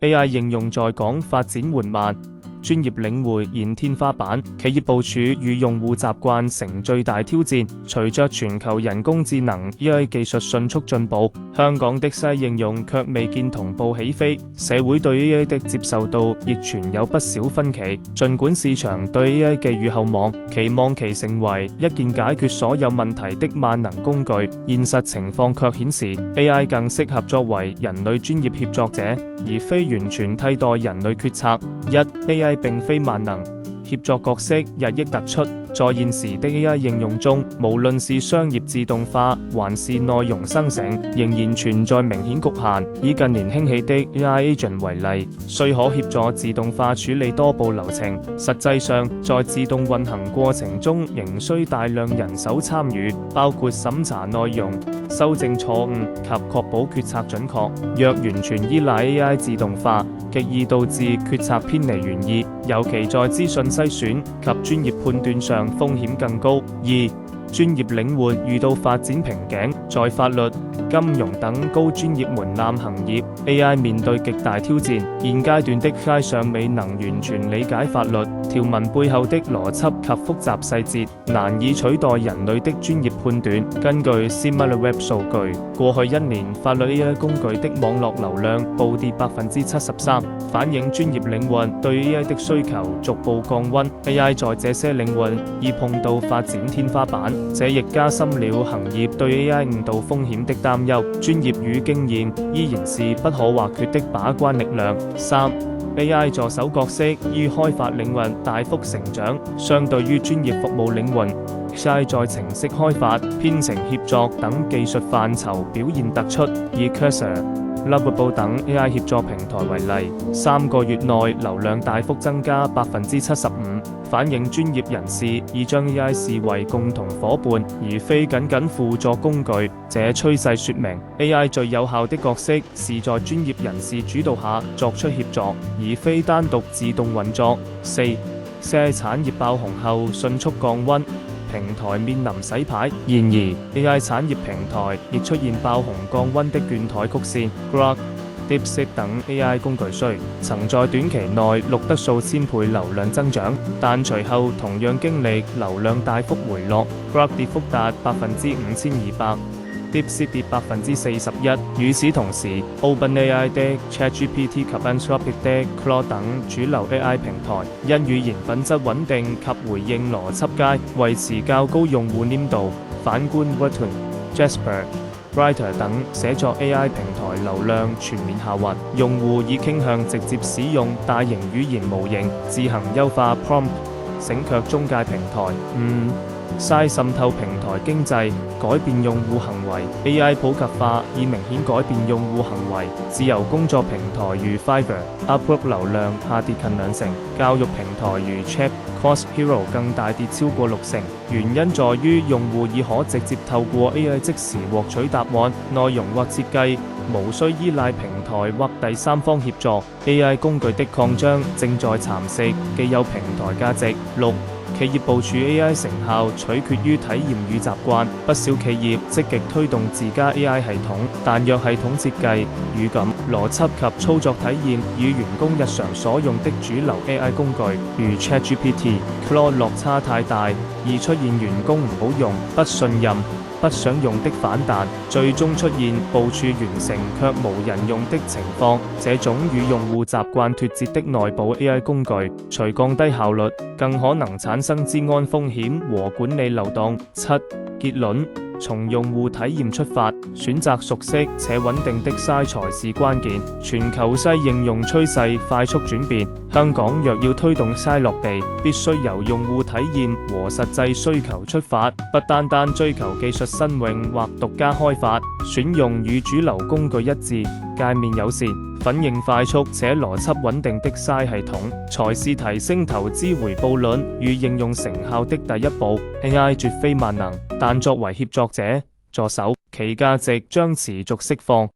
AI 應用在港發展緩慢，專業領域現天花板，企業部署與用戶習慣成最大挑戰。隨着全球人工智能 AI 技術迅速進步，香港的 AI 應用卻未見同步起飛，社會對 AI 的接受度亦存有不少分歧。儘管市場對 AI 寄予厚望，期望其成為一件解決所有問題的萬能工具，現實情況卻顯示 AI 更適合作為人類專業協作者，而非完全替代人類決策。AI 並非萬能，協作角色日益突出。在現時的 AI 應用中，無論是商業自動化還是內容生成，仍然存在明顯局限。以近年興起的 AI Agent 為例，雖可協助自動化處理多步流程，實際上在自動運行過程中仍需大量人手參與，包括審查內容、修正錯誤及確保決策準確。若完全依賴 AI 自動化，極易導致決策偏離原意，尤其在資訊篩選及專業判斷上風險更高。專業領域遇到發展瓶頸，在法律、金融等高專業門檻行業 ，AI 面對極大挑戰。現階段的 AI 尚未能完全理解法律條文背後的邏輯及複雜細節，難以取代人類的專業判斷。根據 SimilarWeb 數據，過去一年法律 AI 工具的網絡流量暴跌73%，反映專業領域對 AI 的需求逐步降溫。AI 在這些領域已碰到發展天花板。這亦加深了行業對 AI 誤導風險的擔憂。專業與經驗依然是不可或缺的把關力量。AI 助手角色於開發領域大幅成長，相對於專業服務領域，AI 在程式開發、編程協作等技術範疇表現突出。以 Cursor、Lovable 等 AI 協作平台為例，3個月內流量大幅增加75%，反映專業人士已將 AI 視為共同夥伴，而非僅僅輔助工具。這趨勢說明 AI 最有效的角色是在專業人士主導下作出協作，而非單獨自動運作。AI 產業爆紅後迅速降溫，平台面臨洗牌。然而 AI 產業平台亦出現爆紅降溫的倦怠曲線。DeepSeek 等 AI 工具雖曾在短期內錄得數千倍流量增長，但隨後同樣經歷流量大幅回落。Grok 跌幅達5200%，DeepSeek 跌41%。與此同時 ，OpenAI 的 ChatGPT 及 Anthropic 的 Claude 等主流 AI 平台，因語言品質穩定及回應邏輯佳，維持較高用戶黏度。反觀 Writer、Jasper、Writer 等寫作 AI 平台流量全面下滑，用戶已傾向直接使用大型語言模型，自行優化 prompt， 省卻中介平台。AI 滲透平台經濟，改變用戶行為。AI 普及化已明顯改變用戶行為。自由工作平台如 Fiverr、Upwork 流量下跌近20%，教育平台如 Chat、Course Hero 更大跌超過60%。原因在於用戶已可直接透過 AI 即時獲取答案、內容或設計，無需依賴平台或第三方協助。AI 工具的擴張正在蠶食既有平台價值。企業部署 AI 成效取決於體驗與習慣。不少企業積極推動自家 AI 系統，但若系統設計、語感、邏輯及操作體驗與員工日常所用的主流 AI 工具，如 ChatGPT、Claude 落差太大，易出現員工唔好用、不信任、不想用的反彈，最終出現部署完成卻無人用的情況。這種與用戶習慣脫節的內部 AI 工具，除降低效率，更可能產生資安風險和管理漏洞。結論：從用戶體驗出發，選擇熟悉且穩定的 AI 才是關鍵。全球 AI 應用趨勢快速轉變，香港若要推動 AI 落地，必須由用戶體驗和實際需求出發，不單單追求技術新穎或獨家開發，選用與主流工具一致、界面友善、反應快速且邏輯穩定的 AI 系統，才是提升投資回報率與應用成效的第一步。AI 絕非萬能，但作為協作者、助手，其價值將持續釋放。